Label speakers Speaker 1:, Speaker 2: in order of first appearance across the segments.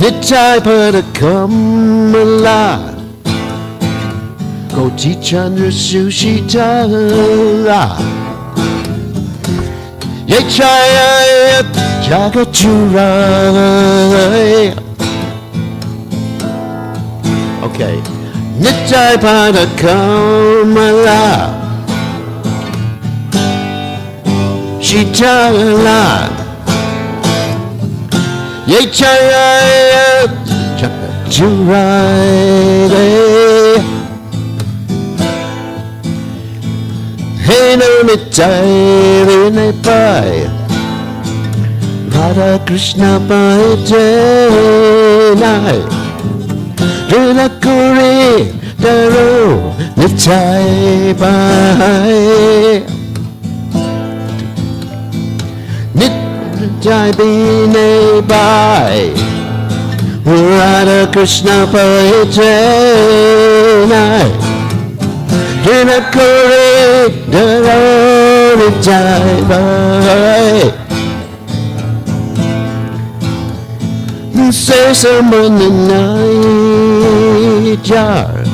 Speaker 1: Nitai pada kamala Koti Chandra Sushita Yechaya Jagachurai. Okay. Nitai pada kamala Shitala Yechaya Jagachurai. Hey no nitai rene pai Radha Krishna pai tenai Rena kore daro nitai pai Nitai bine pai Radha Krishna pai tenai Rena kore daro nitai pai Say someone the night jar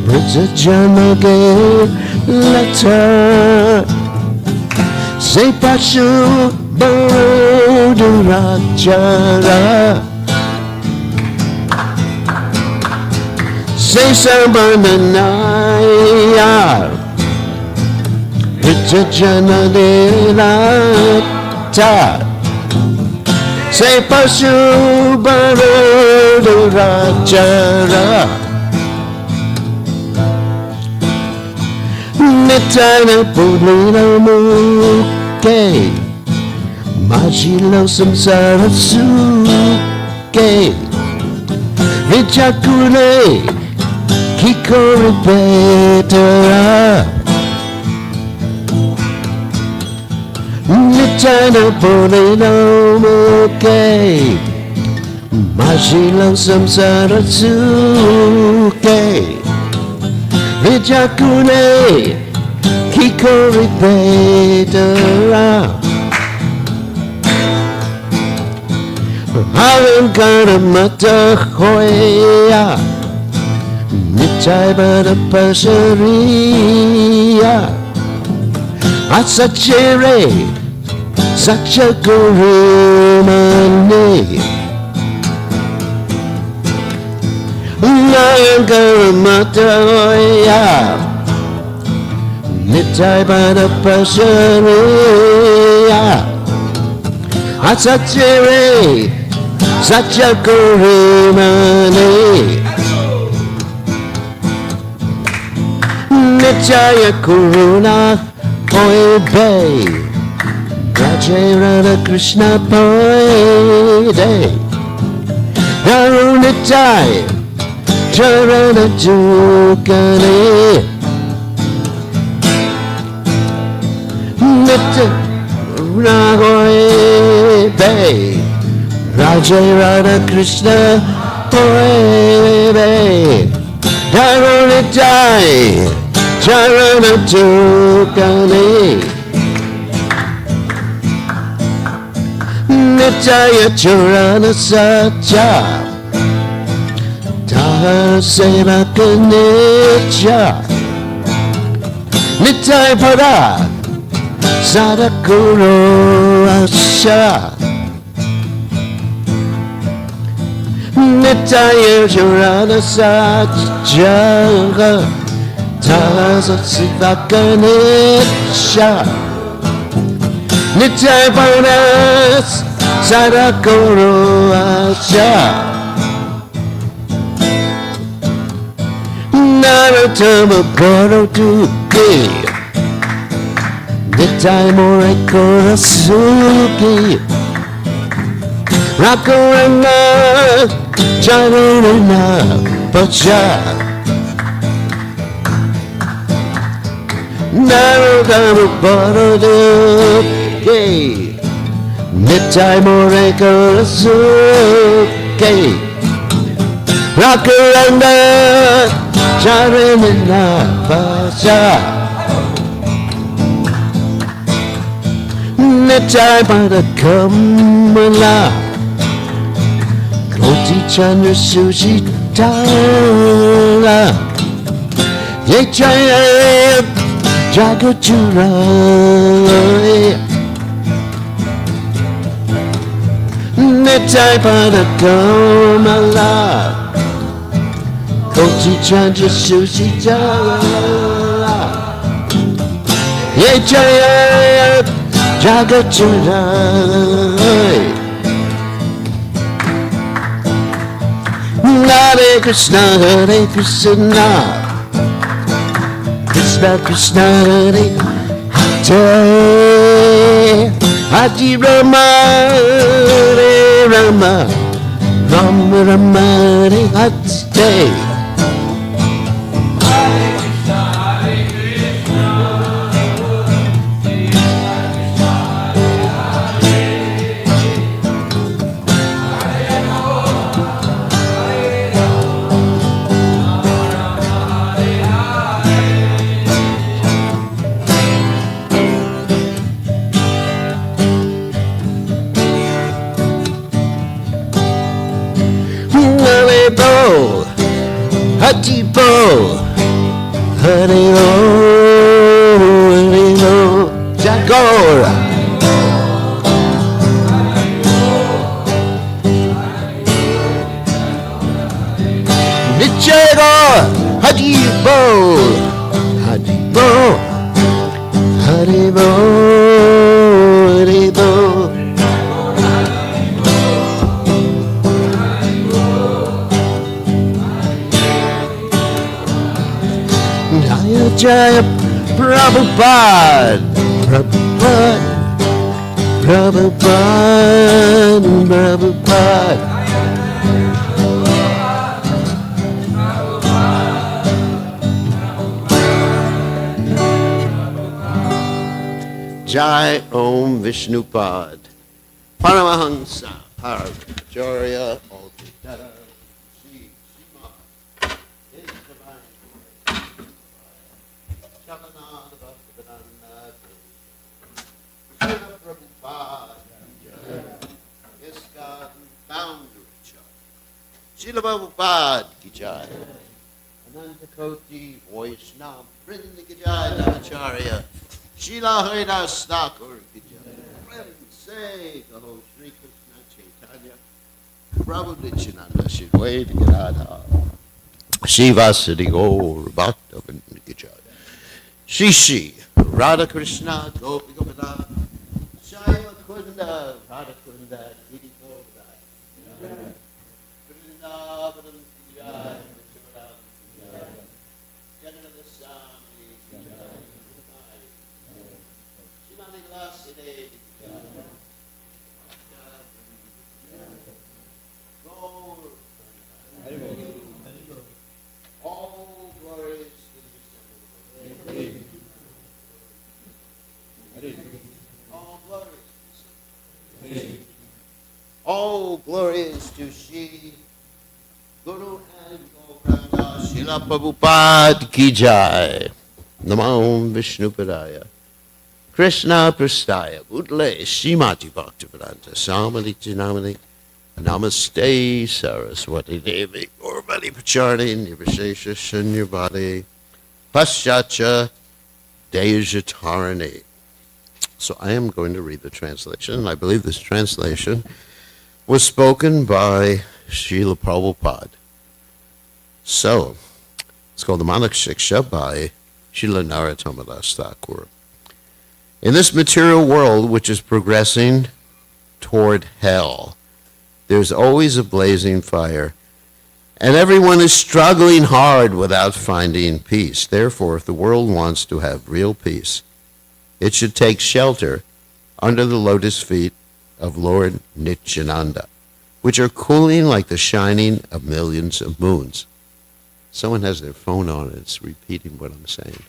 Speaker 1: Brits a Janagay letter Say Pashu Barodu Rajara Say someone the night jar Brits a Janagay letter Say Pashu Barodu Rajara Nitana Pudlina Muke Majilo Samsara Suke Vichakule Kikori Petara Nitana Pudlina Muke Majilang samsara suke Vijakune Kikori Petara Harinkara Mata Hoya Nitai Bada Pasariya Asachere Sacha Guru Mani Nayangara Mataya Nitai Bada Pasariya Asachere Sacha Guru Mani Nitaya Kuruna Oi Bay Rajara Krishna Pai Day Narunitai Charana Jukane Nitya Ragoi Bay Rajara Krishna Pai Bay Narunitai Charana Jukane Nitya Charana Satya Tahar Seva Kanitya Nitai Pada Sadakuro Asha Nitya Charana Satya Tahar Seva Kanitya Nitai Pada Sadakuro Asha Naratama Poro Tuki Nitai More Korasuki Rakurana Charana Pacha Naratama Poro Tuki Nitai More Korasuki Rakurana Charana Pacha Nitai Pada Kamala Koti Chandra Sushitara Yechaya Jagachura Nitai Padakamala Koti Chandra Sushitara Yechaya Jagachura Hare Krishna, Hare Krishna, Krishna Krishna, Hare Hare, Hare Rama, Hare Rama, Rama Rama, Hare Hare. Hati Bo, Hare Ho, Hare Ho, Jagora. Nichego, Hati Bo, Hati Bo, Hare Bo, Hare Bo. Jaya Prabhupada, Prabhupada, Prabhupada, Prabhupada. Jai Om Vishnupad, Paramahansa, Paracharya, Altitara. Srila Prabhupada ki jai. Ananta Koti Vaishnava Vrinda ki jai. Namacharya Srila Haridas Thakur ki jai. Say Kaho Shri Krishna Chaitanya Prabhu Nityananda Shri Advaita Gadadhara Shivasadi Gaur Bhakta Vrinda ki jai. Shri Shri Radha Krishna Gopi Gopala Shaiva Kunda Radha Kunda Giri Gopa Vrindavanam ki jai, Vrindavanam ki jai, Janana Swami ki jai, Shimali Laside ki jai, Gaur, all glories to the Son. All glories to the Son. All glories to Shri Guru and Gopala Srila Prabhupada ki jai. Namo Vishnupadaya. Krishna Prastaya. Udle Shrimati Bhaktivedanta Swami Namani. Namaste Saraswati Devi. Urvali Pacharni Nirvishesha Shunyavadi. Paschacha Dejatarani. So I am going to read the translation. I believe this translation was spoken by Srila Prabhupada. So, it's called the Manak Shiksha by Srila Narottam Das Thakur. In this material world which is progressing toward hell, there's always a blazing fire, and everyone is struggling hard without finding peace. Therefore, if the world wants to have real peace, it should take shelter under the lotus feet of Lord Nityananda, which are cooling like the shining of millions of moons. Someone has their phone on and it's repeating what I'm saying.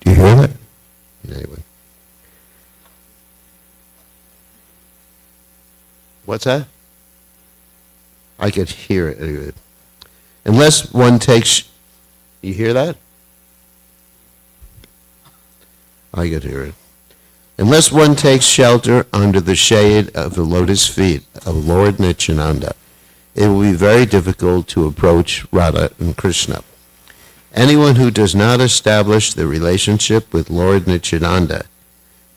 Speaker 1: Do you hear that? Anyway. What's that? I could hear it. Anyway. Unless one takes... You hear that? I could hear it. Unless one takes shelter under the shade of the lotus feet of Lord Nityananda, it will be very difficult to approach Radha and Krishna. Anyone who does not establish the relationship with Lord Nityananda,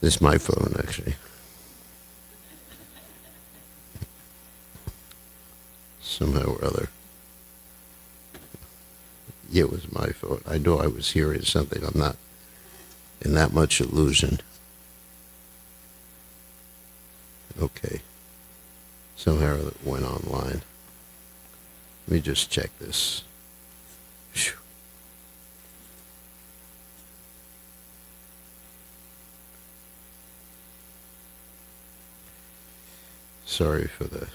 Speaker 1: this is my phone actually, somehow or other. Yeah, it was my phone. I know I was hearing something. I'm not in that much illusion. Okay. Somehow it went online. Let me just check this. Whew. Sorry for the...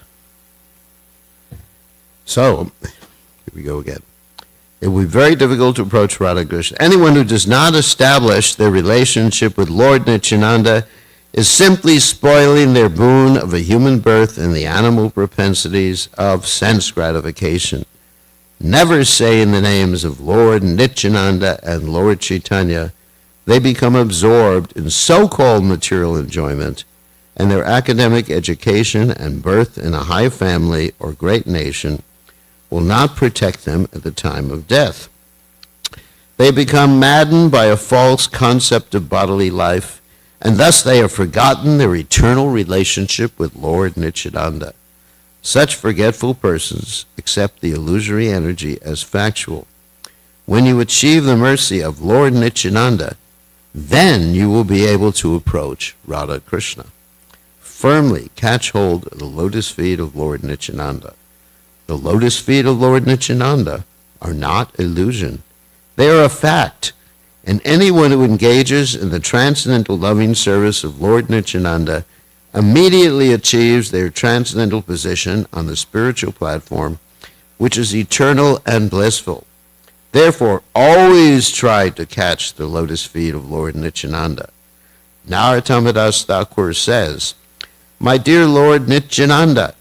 Speaker 1: So, here we go again. It will be very difficult to approach Radha Krishna. Anyone who does not establish their relationship with Lord Nityananda is simply spoiling their boon of a human birth and the animal propensities of sense gratification. Never say in the names of Lord Nityananda and Lord Chaitanya. They become absorbed in so-called material enjoyment, and their academic education and birth in a high family or great nation will not protect them at the time of death. They become maddened by a false concept of bodily life, and thus they have forgotten their eternal relationship with Lord Nityananda. Such forgetful persons accept the illusory energy as factual. When you achieve the mercy of Lord Nityananda, then you will be able to approach Radha Krishna. Firmly catch hold of the lotus feet of Lord Nityananda. The lotus feet of Lord Nityananda are not illusion. They are a fact, and anyone who engages in the transcendental loving service of Lord Nityananda immediately achieves their transcendental position on the spiritual platform, which is eternal and blissful. Therefore, always try to catch the lotus feet of Lord Nityananda. Narottam Das Thakur says, "My dear Lord Nityananda,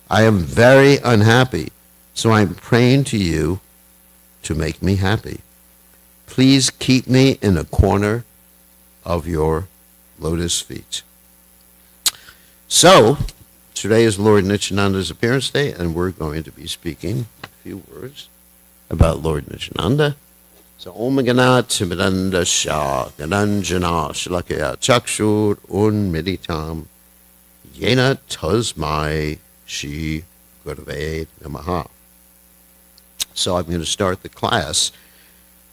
Speaker 1: I am very unhappy, so I am praying to you to make me happy. Please keep me in a corner of your lotus feet." So, today is Lord Nityananda's appearance day, and we're going to be speaking a few words about Lord Nityananda. So, Om Ganat Timidanda Shah Gananjana Shalakya Chakshur Unmiditam Yena Tasmai Shri Gurave Namaha. So I'm going to start the class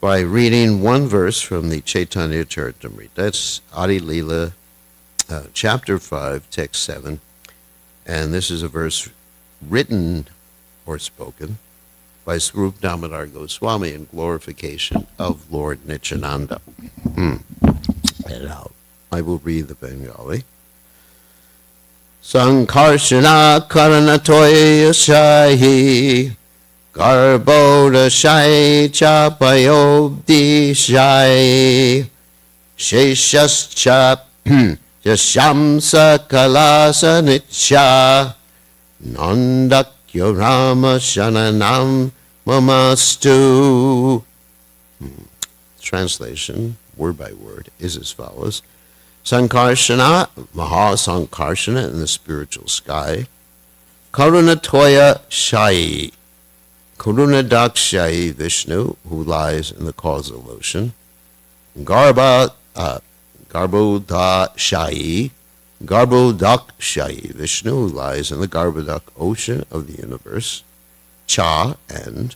Speaker 1: by reading one verse from the Chaitanya Charitamrita. That's Adi Leela, chapter 5, text 7. And this is a verse written or spoken by Swarup Damodar Goswami in glorification of Lord Nityananda. And I will read the Bengali. Sankarshana karanatoya shahi garboda shai chapayobdi shai sheshascha yashamsa kalasa nitya nandakya rama shananam mamastu. Translation, word by word, is as follows. Sankarshana, Maha Sankarshana in the spiritual sky. Karunatoya Shai, Karunadak Shai Vishnu, who lies in the causal ocean. Garboda Shai, Garbodak Shai Vishnu, who lies in the Garbodak ocean of the universe. Cha and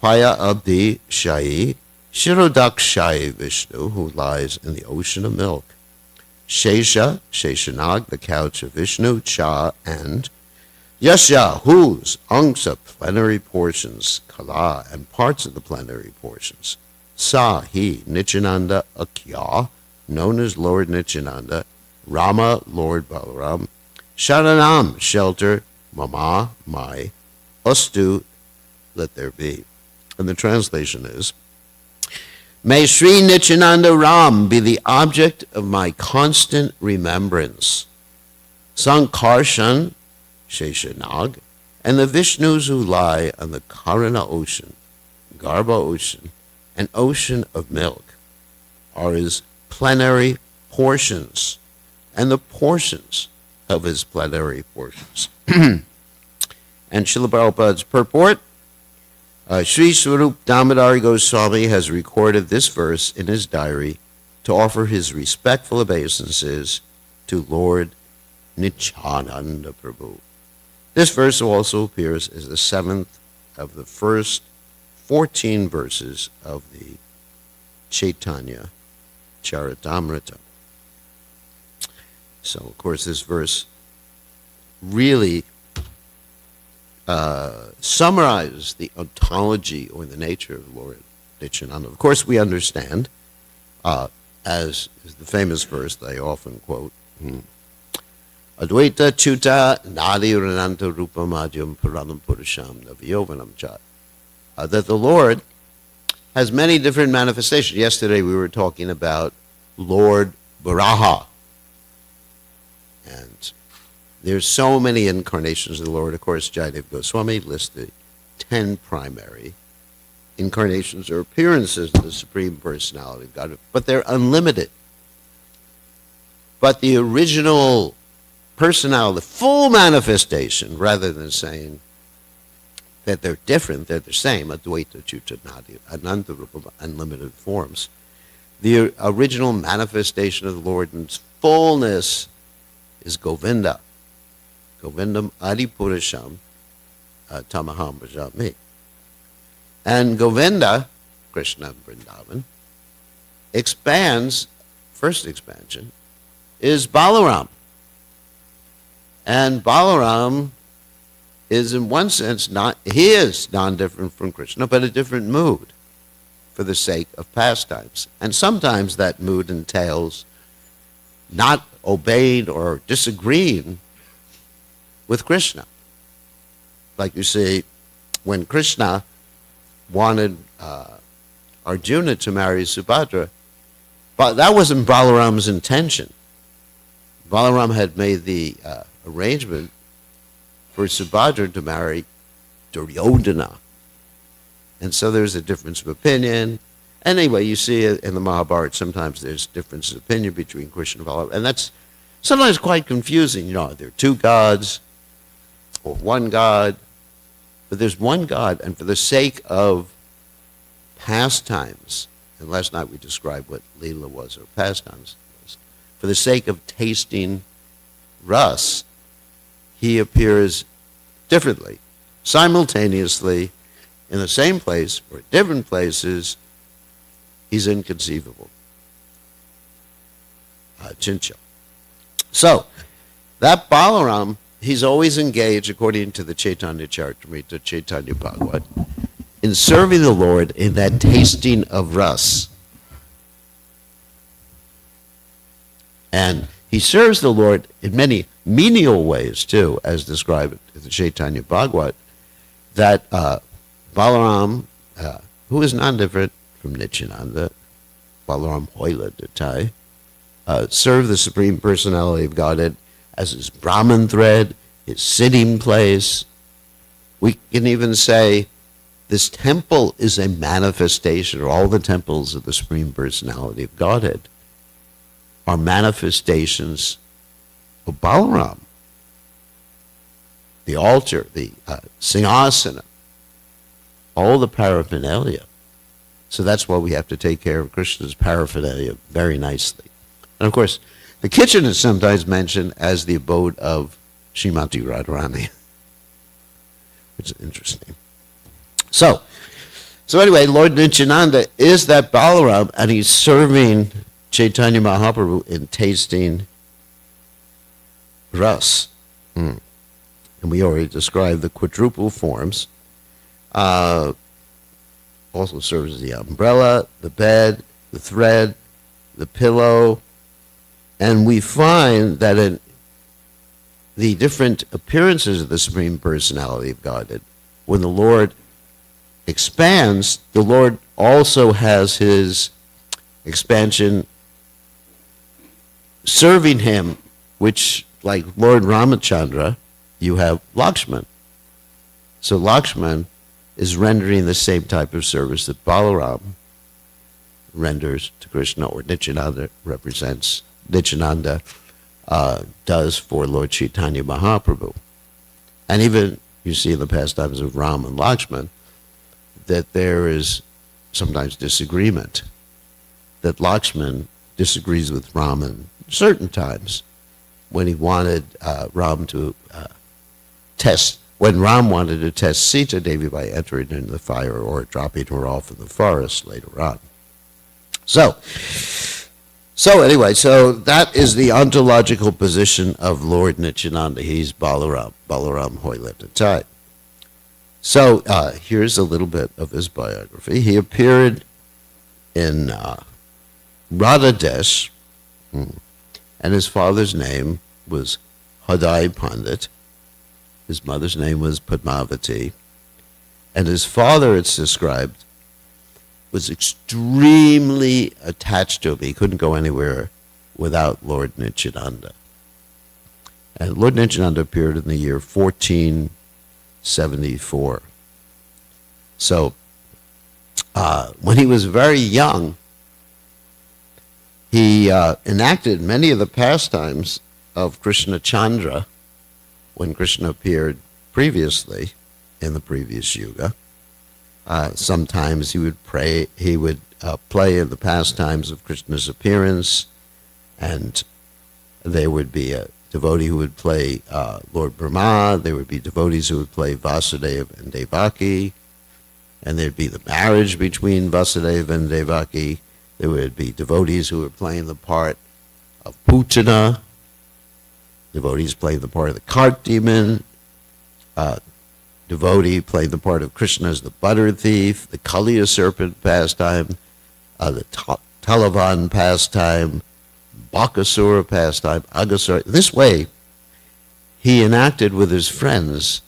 Speaker 1: Paya Abdi Shai, Shirodak Shai Vishnu, who lies in the ocean of milk. Shesha, Sheshanag, the couch of Vishnu, Cha, and Yasha, whose Angsa, plenary portions, Kala, and parts of the plenary portions. Sa, he, Nityananda, Akya, known as Lord Nityananda, Rama, Lord Balaram, Sharanam, shelter, Mama, my, Astu, let there be. And the translation is, may Sri Nityananda Ram be the object of my constant remembrance. Sankarshan, Sheshanag, and the Vishnus who lie on the Karana ocean, Garbha ocean, and ocean of milk are his plenary portions. and the portions of his plenary portions. And Srila Prabhupada's purport, Sri Swarup Damodari Goswami has recorded this verse in his diary to offer his respectful obeisances to Lord Nityananda Prabhu. This verse also appears as the seventh of the first 14 verses of the Chaitanya Charitamrita. So, of course, this verse really summarizes the ontology or the nature of Lord Nityananda. Of course, we understand, as is the famous verse they often quote, Advaita Chuta Nadi Rananta Rupa Madhyam Puranam Purusham Naviyovanam Cha. That the Lord has many different manifestations. Yesterday we were talking about Lord Varaha. And there's so many incarnations of the Lord. Of course, Jayadev Goswami lists the 10 primary incarnations or appearances of the Supreme Personality of God, but they're unlimited. But the original personality, the full manifestation, rather than saying that they're different, they're the same, Advaita, Chuta, Nadi, Ananta Rupa, unlimited forms. The original manifestation of the Lord in its fullness is Govinda. Govindam Adipurasham Tamaham Bhajami. And Govinda, Krishna Vrindavan, expands, first expansion, is Balaram. And Balaram is in one sense he is non-different from Krishna, but a different mood for the sake of pastimes. And sometimes that mood entails not obeying or disagreeing with Krishna. Like you see, when Krishna wanted Arjuna to marry Subhadra, but that wasn't Balaram's intention. Balaram had made the arrangement for Subhadra to marry Duryodhana. And so there's a difference of opinion. Anyway, you see in the Mahabharata, sometimes there's difference of opinion between Krishna and Balaram. And that's sometimes quite confusing. You know, there are two gods or one God. But there's one God, and for the sake of pastimes, and last night we described what Leela was or pastimes was, for the sake of tasting ras, he appears differently, simultaneously, in the same place or at different places. He's inconceivable. Chincha. So, that Balaram, he's always engaged, according to the Chaitanya Charitamrita, Chaitanya Bhagavat, in serving the Lord in that tasting of ras. And he serves the Lord in many menial ways, too, as described in the Chaitanya Bhagavat, that Balaram, who is non-different from Nityananda, Balaram Hoila Datai, served the Supreme Personality of Godhead as his Brahman thread, his sitting place. We can even say this temple is a manifestation, or all the temples of the Supreme Personality of Godhead are manifestations of Balaram. The altar, the Singhasana, all the paraphernalia. So that's why we have to take care of Krishna's paraphernalia very nicely. And of course, the kitchen is sometimes mentioned as the abode of Srimati Radharani, which is interesting. So anyway, Lord Nityananda is that Balaram, and he's serving Chaitanya Mahaprabhu in tasting ras. And we already described the quadruple forms. Also serves as the umbrella, the bed, the thread, the pillow. And we find that in the different appearances of the Supreme Personality of Godhead, when the Lord expands, the Lord also has his expansion serving him, which, like Lord Ramachandra, you have Lakshman. So Lakshman is rendering the same type of service that Balaram renders to Krishna, or Nityananda represents. Nityananda does for Lord Chaitanya Mahaprabhu. And even you see in the pastimes of Ram and Lakshman that there is sometimes disagreement, that Lakshman disagrees with Ram in certain times when he wanted Ram to test, when Ram wanted to test Sita Devi by entering into the fire or dropping her off in the forest later on. So anyway, so that is the ontological position of Lord Nityananda. He's Balaram Hoylatatai. So here's a little bit of his biography. He appeared in Radhadesh, and his father's name was Hadai Pandit. His mother's name was Padmavati. And his father, it's described, was extremely attached to him. He couldn't go anywhere without Lord Nityananda. And Lord Nityananda appeared in the year 1474. So when he was very young, he enacted many of the pastimes of Krishna Chandra when Krishna appeared previously in the previous yuga. Sometimes he would play in the pastimes of Krishna's appearance, and there would be a devotee who would play Lord Brahma. There would be devotees who would play Vasudeva and Devaki, and there'd be the marriage between Vasudeva and Devaki. There would be devotees who were playing the part of Putana, devotees playing the part of the cart demon, devotee played the part of Krishna as the butter thief, the Kaliya serpent pastime, the Talavan pastime, Bakasura pastime, Agasura. This way, he enacted with his friends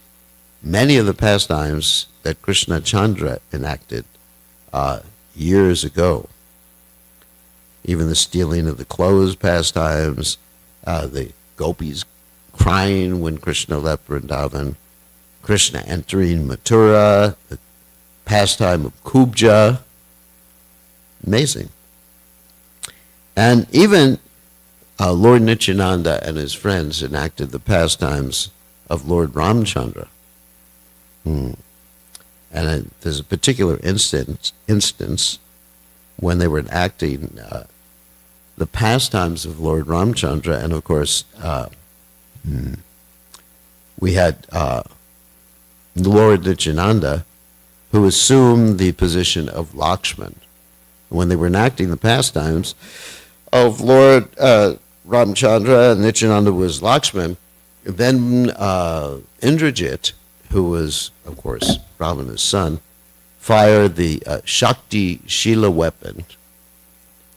Speaker 1: many of the pastimes that Krishna Chandra enacted years ago. Even the stealing of the clothes pastimes, the gopis crying when Krishna left Vrindavan, Krishna entering Mathura, the pastime of Kubja. Amazing. And even Lord Nityananda and his friends enacted the pastimes of Lord Ramchandra. And there's a particular instance when they were enacting the pastimes of Lord Ramchandra, and of course we had Lord Nityananda, who assumed the position of Lakshman. When they were enacting the pastimes of Lord Ramchandra, and Nityananda was Lakshman, then Indrajit, who was, of course, Ravana's son, fired the Shakti Shila weapon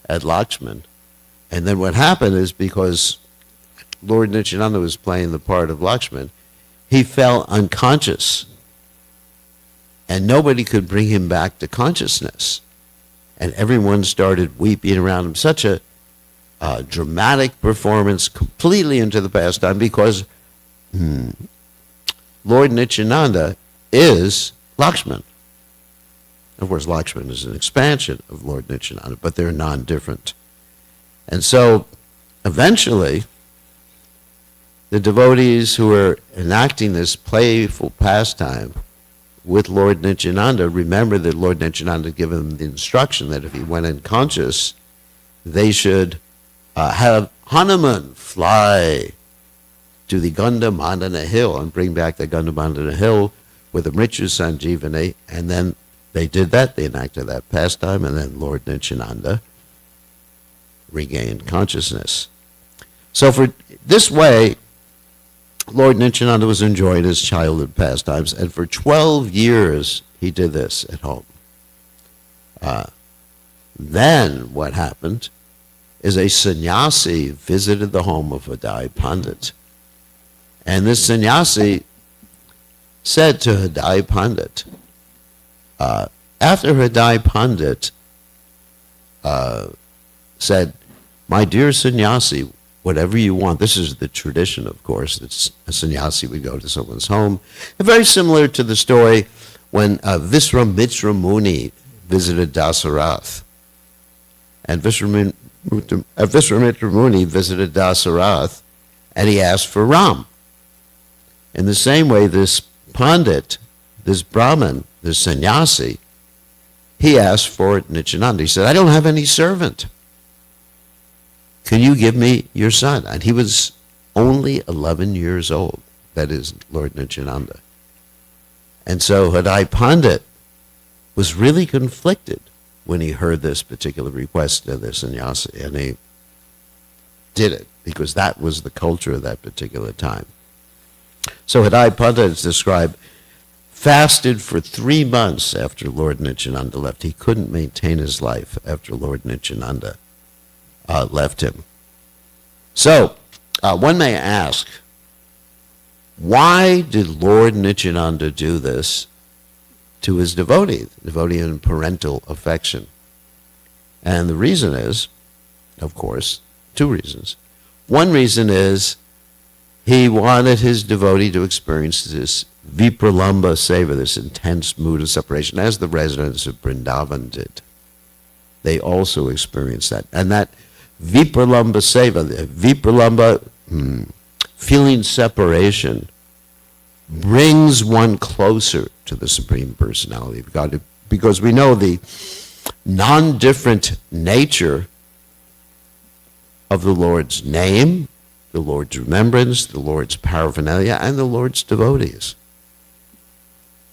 Speaker 1: at Lakshman. And then what happened is, because Lord Nityananda was playing the part of Lakshman, he fell unconscious. And nobody could bring him back to consciousness. And everyone started weeping around him. Such a dramatic performance, completely into the pastime, because Lord Nityananda is Lakshman. Of course, Lakshman is an expansion of Lord Nityananda, but they're non-different. And so, eventually, the devotees who were enacting this playful pastime with Lord Nityananda remember that Lord Nityananda had given them the instruction that if he went unconscious, they should have Hanuman fly to the Gandhamandana hill and bring back the Gandhamandana hill with the Mrityu Sanjeevani. And then they did that, they enacted that pastime, and then Lord Nityananda regained consciousness. So for this way, Lord Nityananda was enjoying his childhood pastimes, and for 12 years he did this at home. Then what happened is a sannyasi visited the home of Hadai Pandit. And this sannyasi said to Hadai Pandit, after Hadai Pandit said, "My dear sannyasi, whatever you want." This is the tradition, of course. It's a sannyasi would go to someone's home. And very similar to the story when Viswamitra Muni visited Dasarath. And Viswamitra Muni visited Dasarath, and he asked for Ram. In the same way, this Pandit, this Brahmin, this sannyasi, he asked for Nityananda. He said, I don't have any servant. Can you give me your son? And he was only 11 years old. That is Lord Nityananda. And so Hadai Pandit was really conflicted when he heard this particular request of the sannyasi, and he did it because that was the culture of that particular time. So Hadai Pandit is described, fasted for 3 months after Lord Nityananda left. He couldn't maintain his life after Lord Nityananda left him. So one may ask, why did Lord Nityananda do this to his devotee in parental affection? And the reason is, of course, 2 reasons. One reason is he wanted his devotee to experience this vipralamba seva, this intense mood of separation, as the residents of Vrindavan did. They also experienced that. And that vipralamba seva, the vipralamba, feeling separation, brings one closer to the Supreme Personality of God, because we know the non-different nature of the Lord's name, the Lord's remembrance, the Lord's paraphernalia, and the Lord's devotees.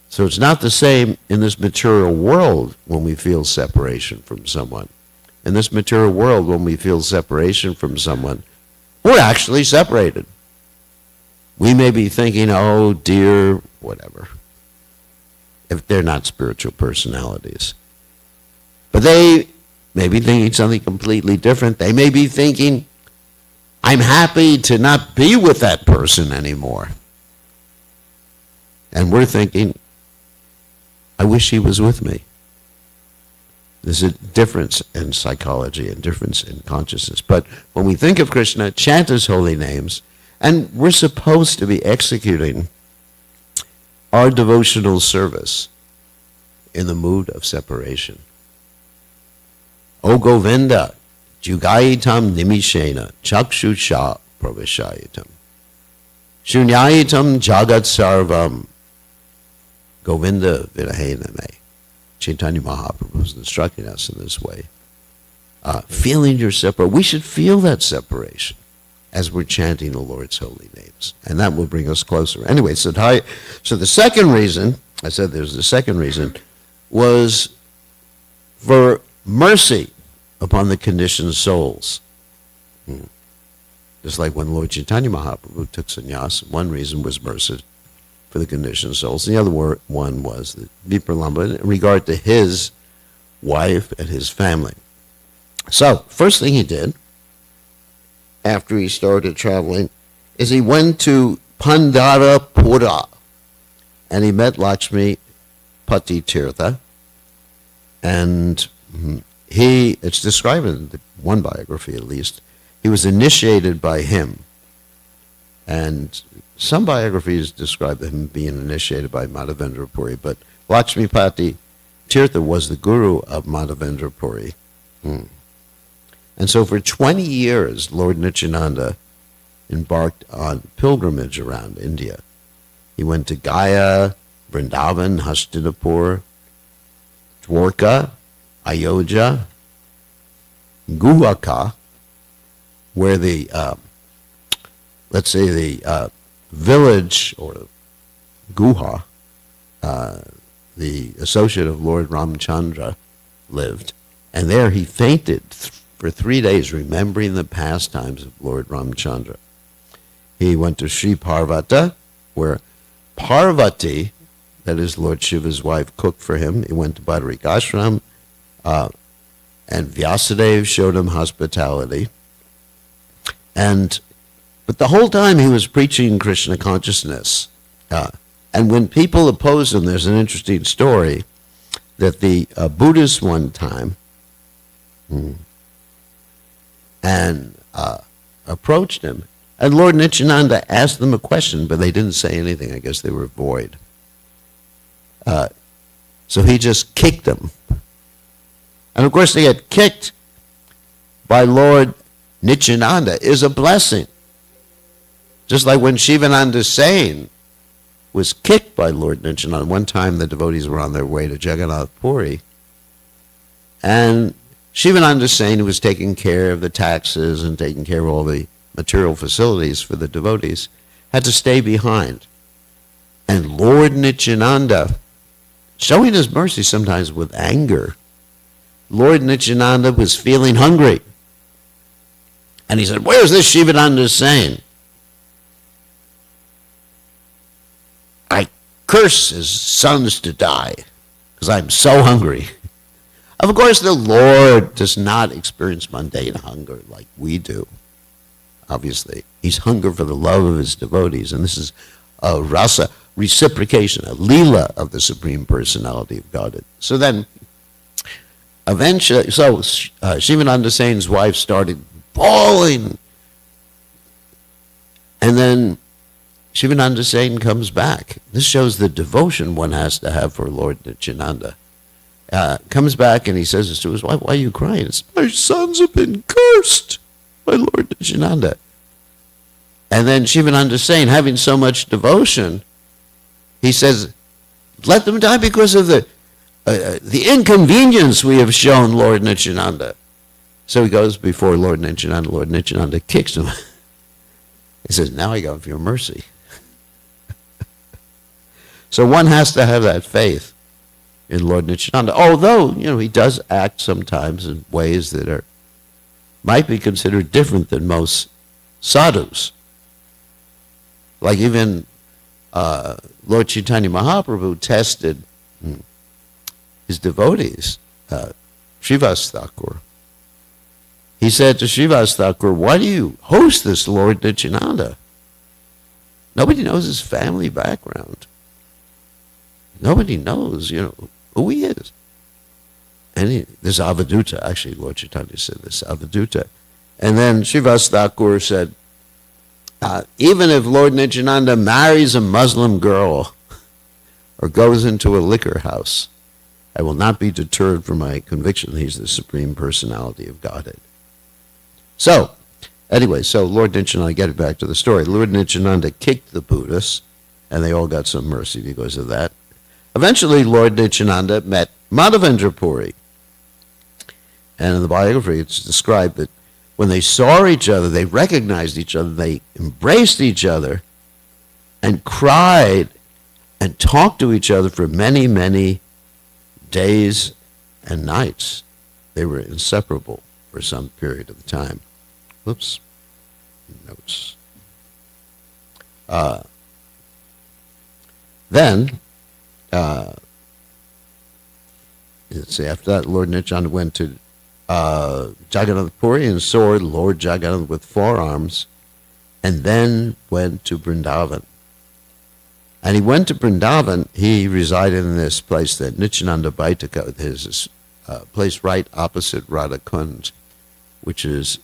Speaker 1: So it's not the same in this material world when we feel separation from someone. In this material world, when we feel separation from someone, we're actually separated. We may be thinking, oh dear, whatever, if they're not spiritual personalities. But they may be thinking something completely different. They may be thinking, I'm happy to not be with that person anymore. And we're thinking, I wish he was with me. There's a difference in psychology and difference in consciousness. But when we think of Krishna, chant his holy names, and we're supposed to be executing our devotional service in the mood of separation. O Govinda, Jugayitam Nimishena, Chakshusha Pravashayitam. Shunyayitam Jagat Sarvam, Govinda Vinahena Me. Chaitanya Mahaprabhu is instructing us in this way. Feeling your separation. We should feel that separation as we're chanting the Lord's holy names. And that will bring us closer. Anyway, so the second reason, I said there's the second reason, was for mercy upon the conditioned souls. Just like when Lord Chaitanya Mahaprabhu took sannyas, one reason was mercy for the conditioned souls. The other one was the vipralamba in regard to his wife and his family. So, first thing he did, after he started traveling, is he went to Pandarapura, and he met Lakshmi Pati Tirtha, and it's described in one biography at least, he was initiated by him. And some biographies describe him being initiated by Madhavendra Puri, but Lakshmi Pati Tirtha was the guru of Madhavendra Puri. And so for 20 years, Lord Nityananda embarked on pilgrimage around India. He went to Gaya, Vrindavan, Hastinapur, Dwarka, Ayodhya, Goloka, where the, let's say the village, or Guha, the associate of Lord Ramchandra, lived. And there he fainted for 3 days, remembering the pastimes of Lord Ramchandra. He went to Sri Parvata, where Parvati, that is Lord Shiva's wife, cooked for him. He went to Badarik Ashram, and Vyasadeva showed him hospitality. But the whole time he was preaching Krishna consciousness. And when people opposed him, there's an interesting story that the Buddhists one time approached him. And Lord Nityananda asked them a question, but they didn't say anything. I guess they were void. So he just kicked them. And of course, they get kicked by Lord Nityananda is a blessing. Just like when Shivananda Sain was kicked by Lord Nityananda. One time the devotees were on their way to Jagannath Puri, and Shivananda Sain, who was taking care of the taxes and taking care of all the material facilities for the devotees, had to stay behind. And Lord Nityananda, showing his mercy sometimes with anger, Lord Nityananda was feeling hungry. And he said, "Where's this Shivananda Sain? I curse his sons to die because I'm so hungry." Of course, the Lord does not experience mundane hunger like we do. Obviously, he's hunger for the love of his devotees, and this is a rasa, reciprocation, a leela of the Supreme Personality of Godhead. So then, eventually, Shivananda Sain's wife started bawling, and then Shivananda Sain comes back. This shows the devotion one has to have for Lord Nityananda. Comes back and he says to his wife, "Why are you crying?" It's, "My sons have been cursed by Lord Nityananda." And then Shivananda Sain, having so much devotion, he says, "Let them die because of the inconvenience we have shown Lord Nityananda." So he goes before Lord Nityananda. Lord Nityananda kicks him. He says, "Now I go for your mercy." So one has to have that faith in Lord Nityananda. Although, he does act sometimes in ways that might be considered different than most sadhus. Like even Lord Chaitanya Mahaprabhu tested his devotees, Srivas Thakur. He said to Srivas Thakur, "Why do you host this Lord Nityananda? Nobody knows his family background. Nobody knows, who he is." And this Avaduta, actually, Lord Chaitanya said this, Avaduta. And then Srivas Thakur said, "Even if Lord Nityananda marries a Muslim girl or goes into a liquor house, I will not be deterred from my conviction that he's the Supreme Personality of Godhead." So, anyway, Lord Nityananda, getting back to the story, Lord Nityananda kicked the Buddhists, and they all got some mercy because of that. Eventually, Lord Nityananda met Madhavendra Puri. And in the biography, it's described that when they saw each other, they recognized each other, they embraced each other, and cried and talked to each other for many, many days and nights. They were inseparable for some period of time. Whoops. Notes. Then, let's see, after that, Lord Nityananda went to Jagannath Puri and saw Lord Jagannath with 4 arms, and then went to Vrindavan. And he went to Vrindavan. He resided in this place, that Nityananda Vaitaka, his place right opposite Radha Kund, which is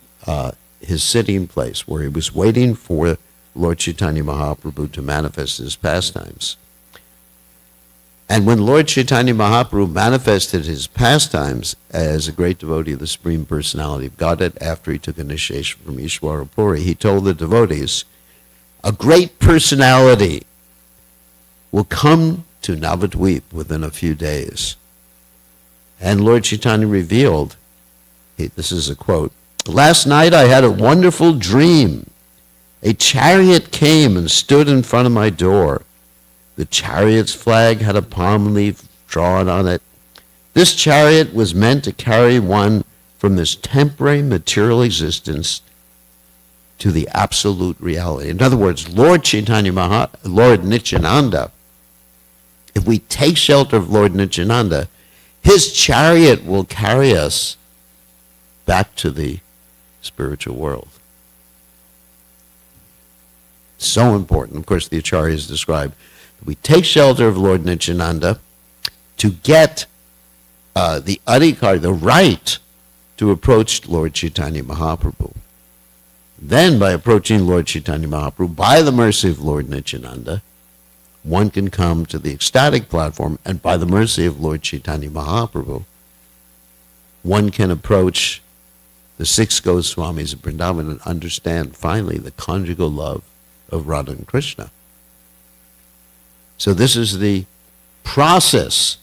Speaker 1: his sitting place, where he was waiting for Lord Chaitanya Mahaprabhu to manifest his pastimes. And when Lord Chaitanya Mahaprabhu manifested his pastimes as a great devotee of the Supreme Personality of Godhead, after he took initiation from Hillsborough Puri, he told the devotees, "A great personality will come to Navadvip within a few days." And Lord Chaitanya revealed, this is a quote, "Last night I had a wonderful dream. A chariot came and stood in front of my door. The chariot's flag had a palm leaf drawn on it. This chariot was meant to carry one from this temporary material existence to the absolute reality." In other words, Lord Nityananda, if we take shelter of Lord Nityananda, his chariot will carry us back to the spiritual world. So important. Of course, the Acharyas describe, we take shelter of Lord Nityananda to get the adhikar, the right to approach Lord Chaitanya Mahaprabhu. Then, by approaching Lord Chaitanya Mahaprabhu, by the mercy of Lord Nityananda, one can come to the ecstatic platform, and by the mercy of Lord Chaitanya Mahaprabhu, one can approach the 6 Goswamis of Vrindavan and understand finally the conjugal love of Radha and Krishna. So this is the process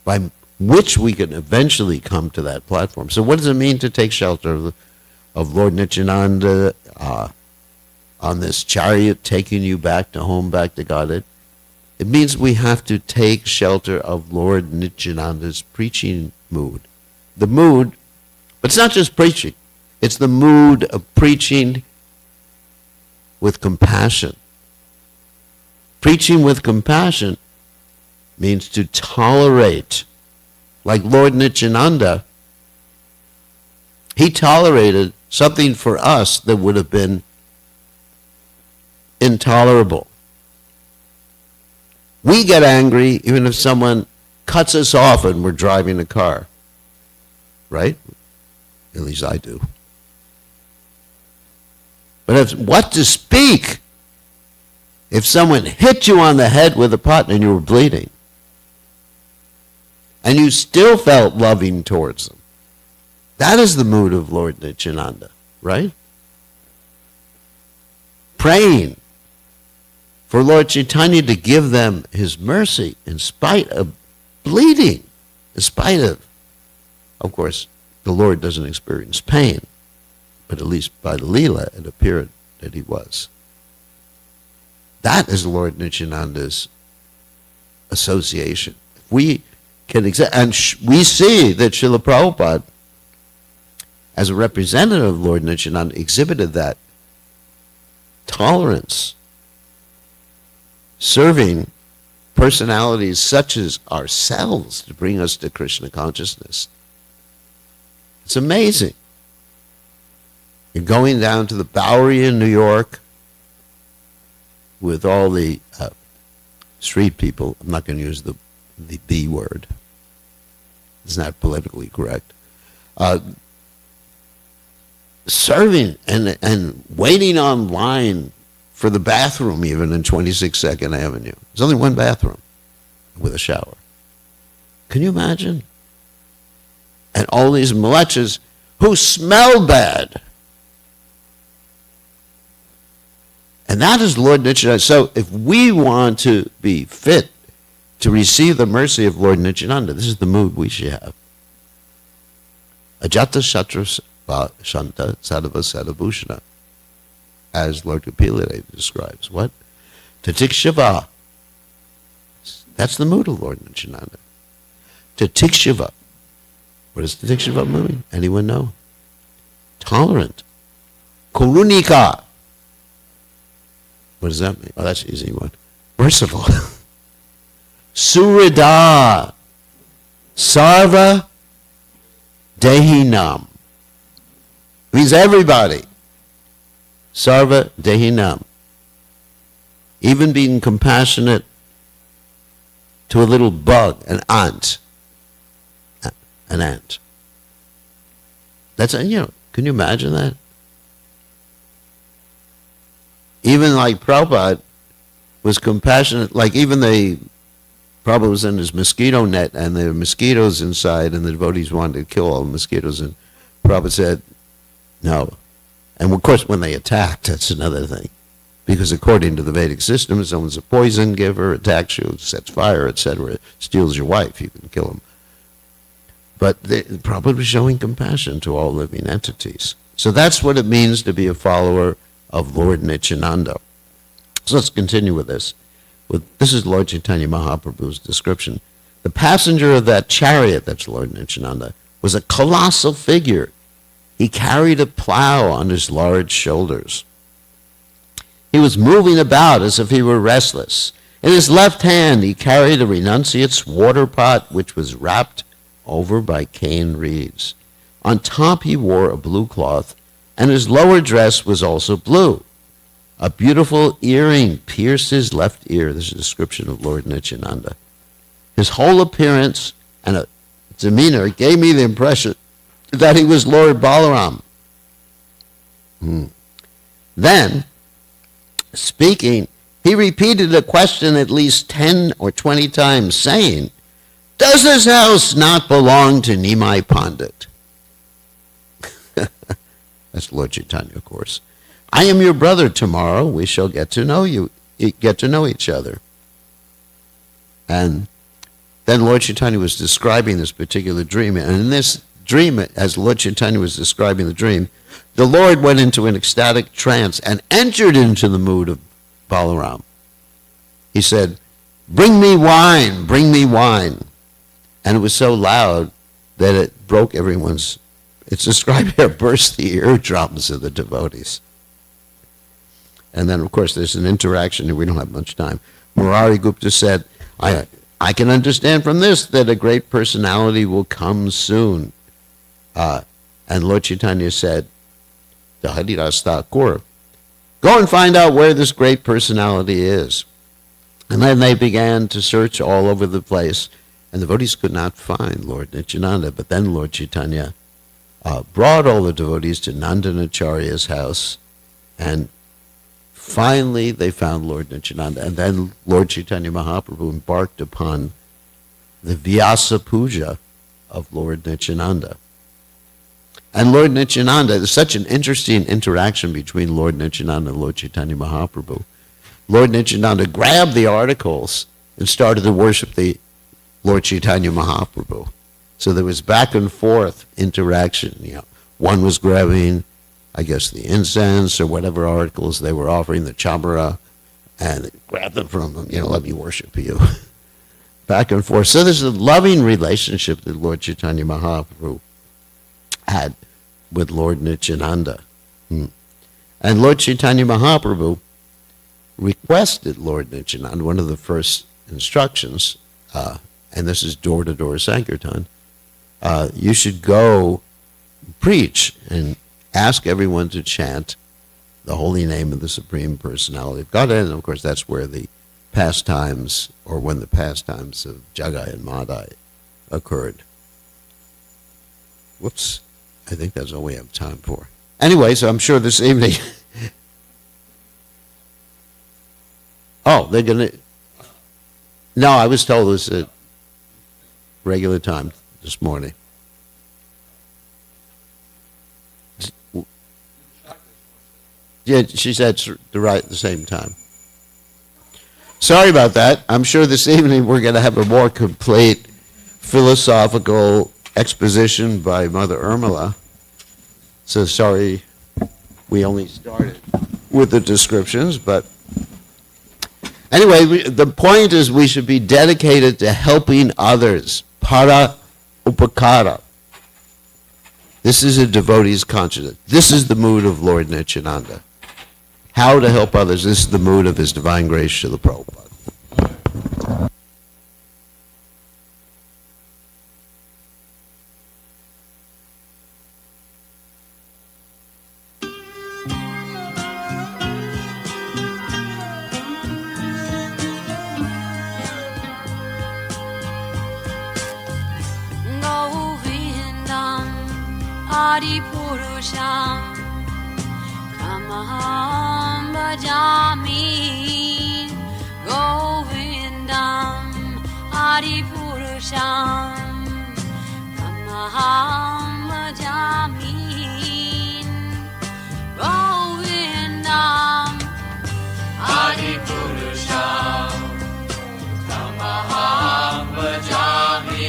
Speaker 1: by which we can eventually come to that platform. So what does it mean to take shelter of Lord Nityananda on this chariot taking you back to home, back to Godhead? It means we have to take shelter of Lord Nityananda's preaching mood. The mood, but it's not just preaching. It's the mood of preaching with compassion. Preaching with compassion means to tolerate. Like Lord Nityananda, he tolerated something for us that would have been intolerable. We get angry even if someone cuts us off and we're driving a car. Right? At least I do. But what to speak if someone hit you on the head with a pot and you were bleeding? And you still felt loving towards them. That is the mood of Lord Nityananda, right? Praying for Lord Chaitanya to give them his mercy in spite of bleeding, in spite of course, the Lord doesn't experience pain, but at least by the Leela it appeared that he was. That is Lord Nityananda's association. If we can and we see that Srila Prabhupada, as a representative of Lord Nityananda, exhibited that tolerance, serving personalities such as ourselves to bring us to Krishna consciousness. It's amazing. You're going down to the Bowery in New York with all the street people. I'm not going to use the B word. It's not politically correct. Serving and waiting on line for the bathroom even in 22nd Avenue. There's only one bathroom with a shower. Can you imagine? And all these malechas who smell bad. And that is Lord Nityananda. So if we want to be fit to receive the mercy of Lord Nityananda, this is the mood we should have. Ajata Shatra Shanta Sadhava Sadhabhushana, as Lord Kapila describes. What? Tatikshava. That's the mood of Lord Nityananda. Tatikshava. What does Tatikshava mean? Anyone know? Tolerant. Kurunika. What does that mean? Oh, that's an easy one. Merciful. Surida. Sarva Dehinam. Means everybody. Sarva Dehinam. Even being compassionate to a little bug, an ant. An ant. That's, can you imagine that? Even like Prabhupada was compassionate, like even Prabhupada was in his mosquito net and there were mosquitoes inside and the devotees wanted to kill all the mosquitoes and Prabhupada said, no. And of course when they attacked, that's another thing. Because according to the Vedic system, if someone's a poison giver, attacks you, sets fire, etc., steals your wife, you can kill him. But Prabhupada was showing compassion to all living entities. So that's what it means to be a follower of Lord Nityananda. So let's continue with this. This is Lord Chaitanya Mahaprabhu's description. The passenger of that chariot, that's Lord Nityananda, was a colossal figure. He carried a plow on his large shoulders. He was moving about as if he were restless. In his left hand he carried a renunciate's water pot, which was wrapped over by cane reeds. On top he wore a blue cloth, and his lower dress was also blue. A beautiful earring pierced his left ear. This is a description of Lord Nityananda. His whole appearance and demeanor gave me the impression that he was Lord Balaram. Then, speaking, he repeated a question at least 10 or 20 times, saying, "Does this house not belong to Nimai Pandit?" That's Lord Chaitanya, of course. I am your brother. Tomorrow we shall get to know each other. And then Lord Chaitanya was describing this particular dream. And in this dream, as Lord Chaitanya was describing the dream, the Lord went into an ecstatic trance and entered into the mood of Balaram. He said, bring me wine, bring me wine. And it was so loud that it broke it's described here, burst the eardrums of the devotees. And then, of course, there's an interaction, and we don't have much time. Murari Gupta said, I can understand from this that a great personality will come soon. And Lord Chaitanya said to Haridas Thakur, go and find out where this great personality is. And then they began to search all over the place, and the devotees could not find Lord Nityananda. But then Lord Chaitanya brought all the devotees to Nandanacharya's house, and finally they found Lord Nityananda. And then Lord Chaitanya Mahaprabhu embarked upon the Vyasa Puja of Lord Nityananda. And Lord Nityananda, there's such an interesting interaction between Lord Nityananda and Lord Chaitanya Mahaprabhu. Lord Nityananda grabbed the articles and started to worship the Lord Chaitanya Mahaprabhu. So there was back and forth interaction. One was grabbing, I guess, the incense or whatever articles they were offering, the chamara, and grabbed them from them, let me worship you. Back and forth. So there's a loving relationship that Lord Chaitanya Mahaprabhu had with Lord Nityananda. And Lord Chaitanya Mahaprabhu requested Lord Nityananda, one of the first instructions, and this is door-to-door Sankirtan, you should go preach and ask everyone to chant the holy name of the Supreme Personality of Godhead. And of course, that's where the pastimes, or when the pastimes of Jagai and Madai occurred. Whoops. I think that's all we have time for. Anyway, so I'm sure this evening... they're going to... No, I was told it was at regular time this morning. Yeah, she said at the same time. Sorry about that. I'm sure this evening we're going to have a more complete philosophical exposition by Mother Urmila. So sorry we only started with the descriptions, but anyway, the point is we should be dedicated to helping others. Para upakara. This is a devotee's consciousness. This is the mood of Lord Nityananda. How to help others. This is the mood of His Divine Grace, Srila Prabhupada.
Speaker 2: Purusham Tamaham Bhajami Govindam Adi Purusham Tamaham Bhajami Govindam Adi Purusham Tamaham Bhajami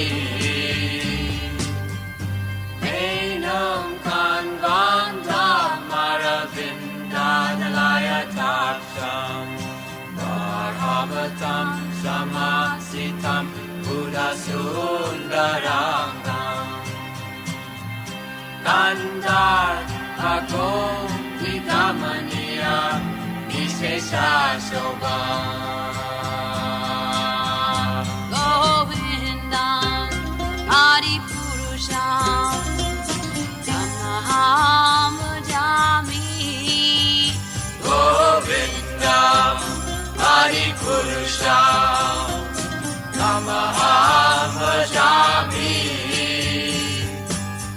Speaker 2: Samasitam Buddha Sundarangam Kandar Agom Vikamaniya Vishesha Shobham Govindam Adi Purusham Tamaham Bhajami Govindam Adi Purusham Tamaham Bhajami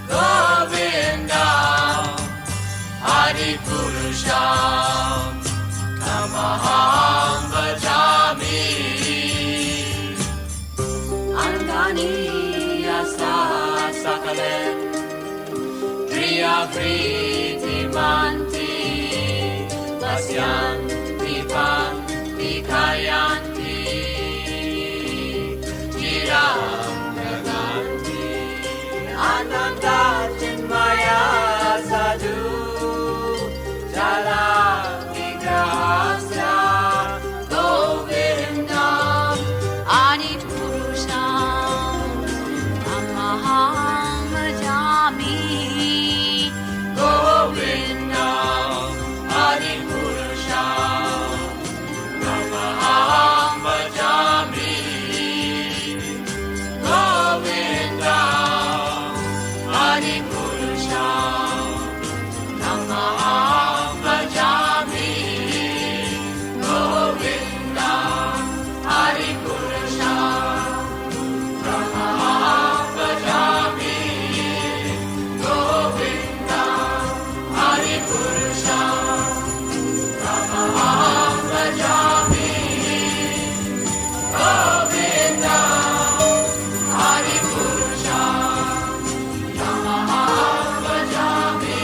Speaker 2: Govindam Adi Purusham Tamaham Bhajami Angani Yasa Sakalen Priya Priti Manti pasyanti panti kayanti Jiram naganti Ananda chinmaya sadhu Jalam vigrahasya govindam
Speaker 3: Adipurusham Amaham Bhajami
Speaker 2: Govindam Adipurusham Namaham Bhajami Govindam Adipurusham Namaham Bhajami Govindam Adipurusham Namaham Bhajami Govindam Adipurusham Namaham Bhajami Govindam Adipurusham Namaham Bhajami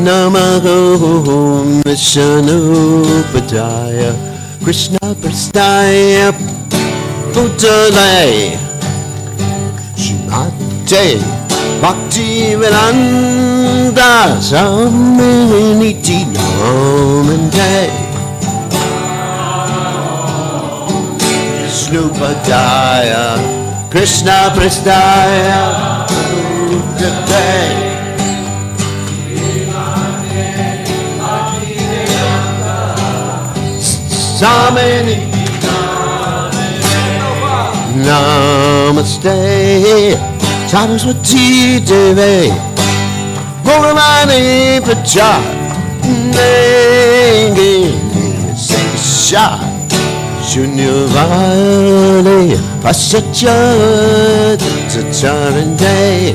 Speaker 1: Namaho Vishnupadaya Krishna Prasthaya Bhutale Shrimate Bhaktivedanta Saminiti Namante Vishnupadaya Krishna Prasthaya Bhutale Samini Namaste Saraswati Devi Bhagavani Pracha Nengi Sesha Shunyavali Pasyacha Tacharande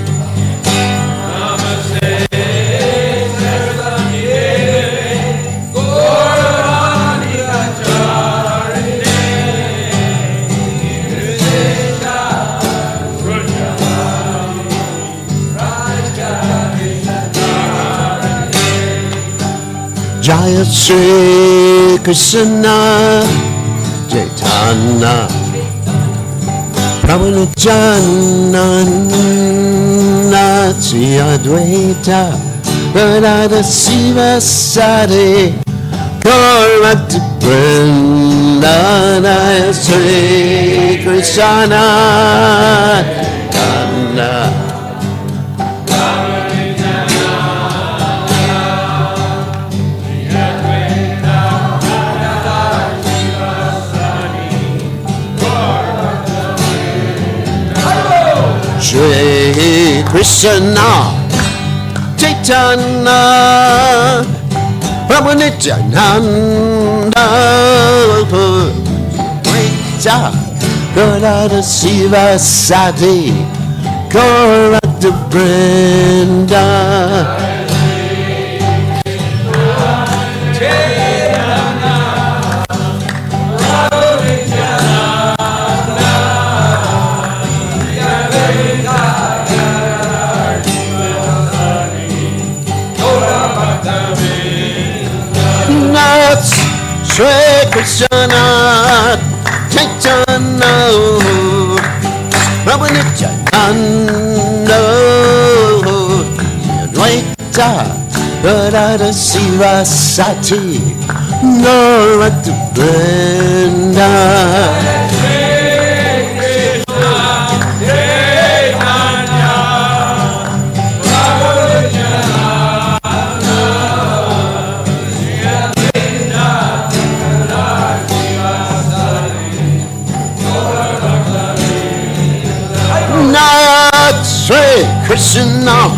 Speaker 1: Jaya Shri Krishna Chaitanya Prabhu Nityananda Sri Advaita Radha Shiva Sari Gaurata Vrindana Shri Krishna Chaitanya Shri Krishna Chaitanya Prabhu Nityananda Advaita Gadada Shiva Sadi Gaurata Vrinda Shri Krishna Chaitanya Prabhu Nityananda Advaita Gadada Shiva Sati Gaurata Vrinda Shri Krishna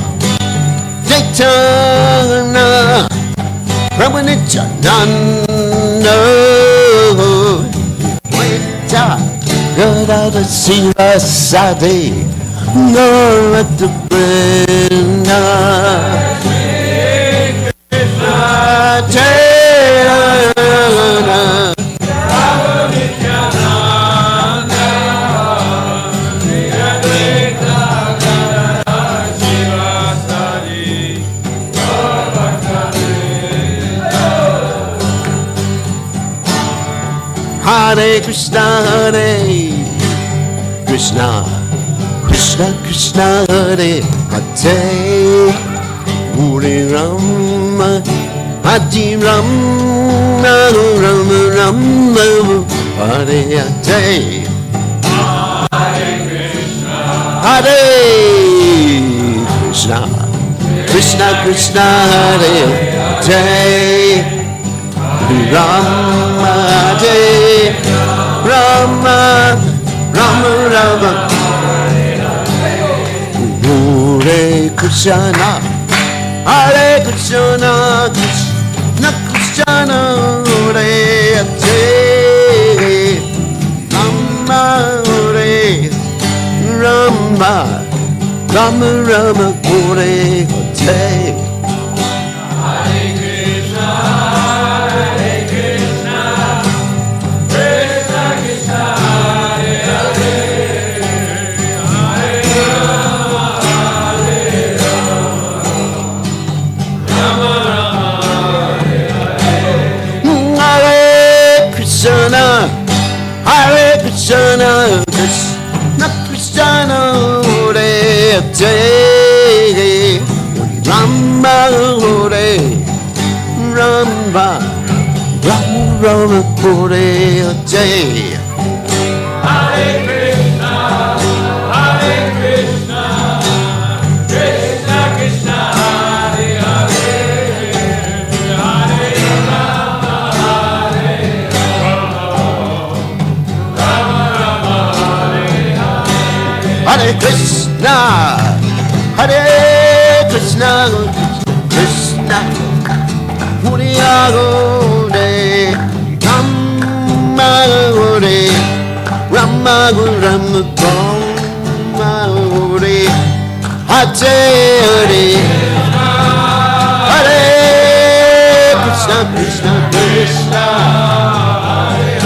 Speaker 1: Chaitanya Prabhu Nityananda Advaita Gadada Shiva Sati Gaurata Vrinda Hare Krishna, Hare Krishna, Krishna Krishna, Hare Hare, Hare Rama, Hare Rama, Rama Rama, Hare Hare. Hare Krishna, Krishna Krishna, Hare Hare, Rama, Hare Rama, Rama Rama, Hare Krishna, Hare Krishna, Krishna Krishna, Hare Hare, Rama, Hare Rama, Rama Rama, Hare Hare. Hare Krishna, Krishna Krishna, Hare Hare, Rama, Hare Rama, Rama Rama, Hare Hare.
Speaker 2: Hare Krishna, Hare Krishna, Krishna Krishna, Hare Hare, Hare Rama, Hare Rama,
Speaker 1: Hare Krishna, Hare Krishna, Krishna, Hare Hare, Rama, Hare Rama, Rama, Rama, Hare Hare, Hare Krishna, Krishna Krishna,
Speaker 2: Hare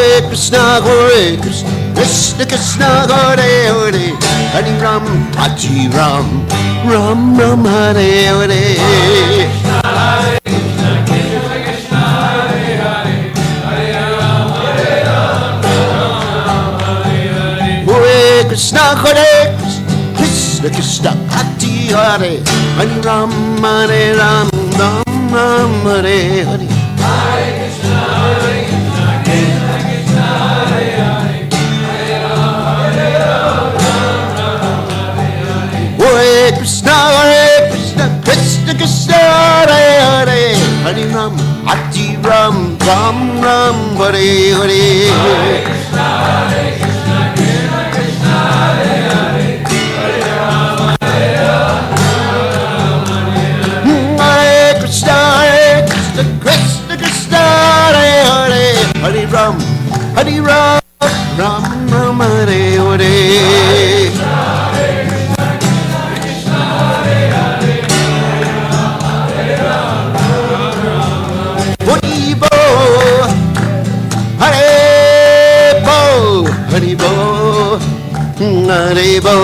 Speaker 1: Hare Krishna, Hare Krishna, Krishna Krishna, Hare Hare, Rama, Hare Rama, Rama, Rama, Hare Hare. Krishna, Hare Krishna, Krishna Krishna, Hare Hare, Hare Ram, Hare Ram, Ram Ram, Hare Hare. Hare Krishna, Hare Krishna, Krishna Krishna, Hare Hare, Hare Ram, Ram Ram, Hare Hare. Hare Krishna, Hare Krishna, Krishna Krishna, Hare Hare, Hare Ram, Ram Ram, Hare Hare. Hare Krishna, Hare Krishna, Krishna Krishna, Hare Hare, Hare Ram, Ram Ram, Hare Hare. Hare Bo.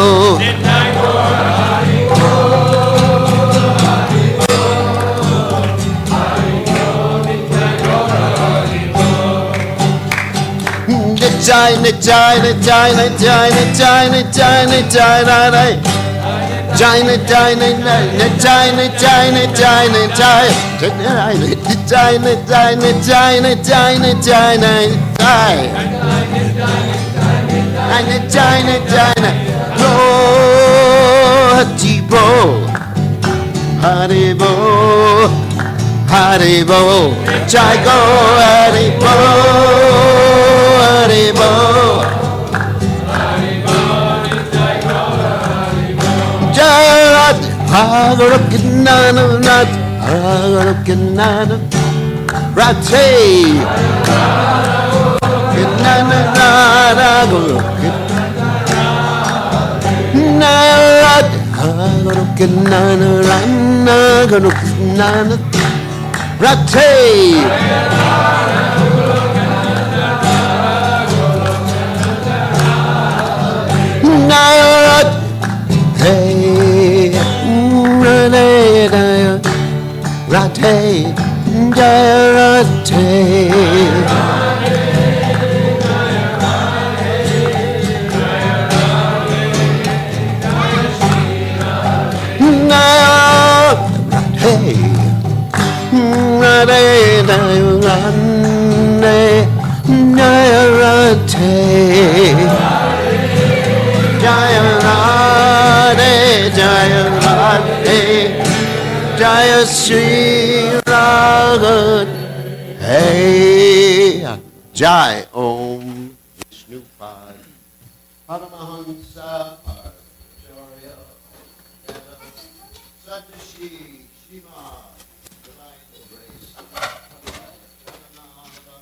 Speaker 1: Haribo, Haribo, Jai Go, Haribo, Haribo. Jarat, Hagarukinanat, Hagarukinanat, Rate, Narat, Hagarukinanat, Rate. Narat, hey, Rate, Jarate. Hey, Jaya Sri Ragat. Hey, Jai Om Vishnu Pad Paramahansa Paracharya Satashi Shima Divine Grace ISKCON founder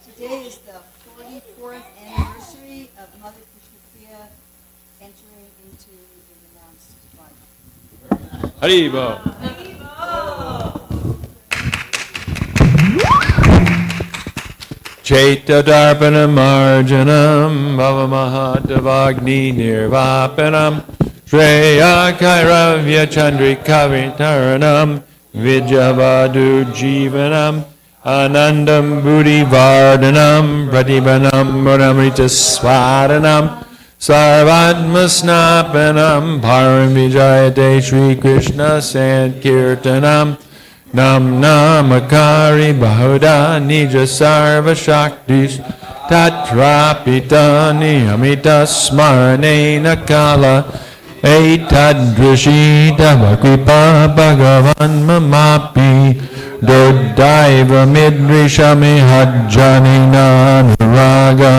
Speaker 3: Today is the 44th anniversary of Mother Krishna entering into the renounced life.
Speaker 2: Haribo. Chaitadarpanam marjanam bhavamahadavagni nirvapanam Shreya Kairavya Chandrikavitaranam Vijavadu Jivanam Anandam Buddhi Vardhanam Pratibhanam Muramrita Swadanam Sarvatmasnapanam Param Vijayate Shri Krishna Sankirtanam Nam Namakari Bahuda Nija Sarva Shaktis Tatrapita Niyamita Smarane Nakala Etadrishi Davakripa Bhagavan Mamapi Dodaiva Midrishami Hajjanina Nuraga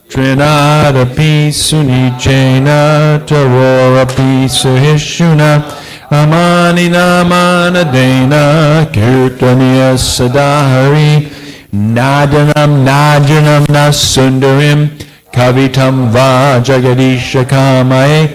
Speaker 2: Trinadapi Sunichena Tarorapi Sahishuna Amanina Manadena Kirtaniya Sadahari Nadanam Najanam Nasundarim Kavitam Va Jagadisha Kamae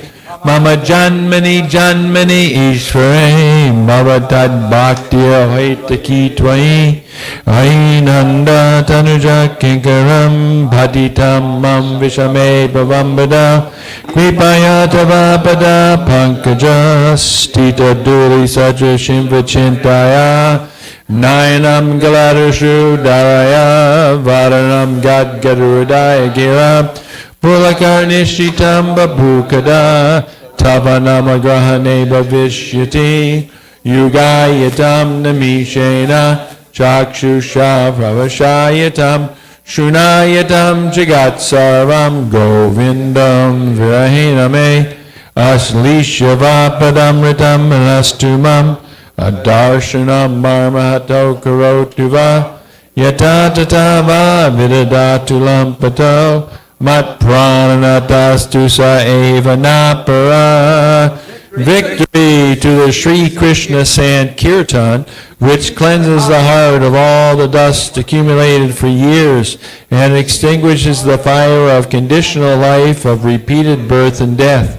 Speaker 2: Mama Janmani Janmani Ishvare Mavatad Bhaktya Haitaki Twai Ainanda Tanuja Kinkaram Bhaditam Mam Vishame Bhavambada Kripaya Tavapada Pankaja Stita Duri Saja Shimvachintaya Nayanam Galadashu Daraya Varanam Gadgadurudaya Gira Pulakarnishitam Babukada Tavanamagrahane Bhavishyati Yugayatam Namishena Chakshusha Pravashayatam Shunayatam Jagat Sarvam Govindam Virahiname Aslishavapadamritam anastumam adarshanam marmahato karotuva yatatatava vidadatulam pato mat pranatastu sa eva napara. Victory to the Sri Krishna Sankirtan, which cleanses the heart of all the dust accumulated for years and extinguishes the fire of conditional life of repeated birth and death.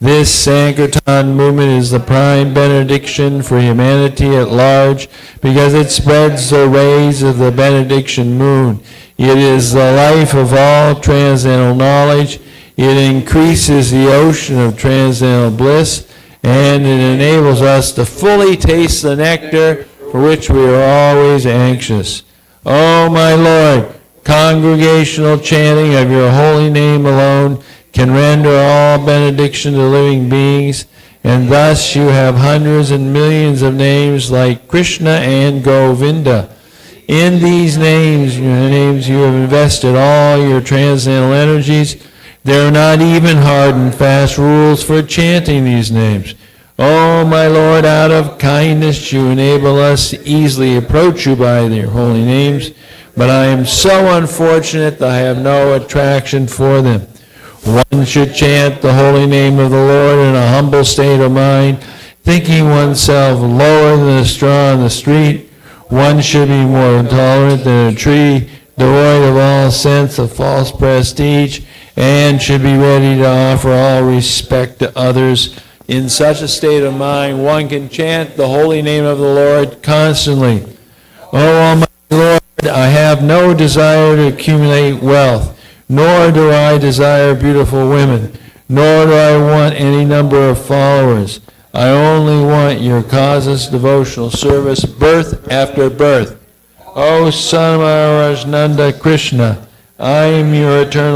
Speaker 2: This Sankirtan movement is the prime benediction for humanity at large because it spreads the rays of the benediction moon. It is the life of all transcendental knowledge. It increases the ocean of transcendental bliss, and it enables us to fully taste the nectar for which we are always anxious. Oh, my Lord, congregational chanting of your holy name alone can render all benediction to living beings, and thus you have hundreds and millions of names like Krishna and Govinda. In these names you have invested all your transcendental energies. There are not even hard and fast rules for chanting these names. Oh, my Lord, out of kindness you enable us to easily approach you by their holy names, but I am so unfortunate that I have no attraction for them. One should chant the holy name of the Lord in a humble state of mind, thinking oneself lower than a straw on the street. One should be more tolerant than a tree, devoid of all sense of false prestige, and should be ready to offer all respect to others. In such a state of mind, one can chant the holy name of the Lord constantly. O Almighty Lord, I have no desire to accumulate wealth, nor do I desire beautiful women, nor do I want any number of followers. I only want your causeless devotional service, birth after birth. O Son of Rajnanda Krishna, I am your eternal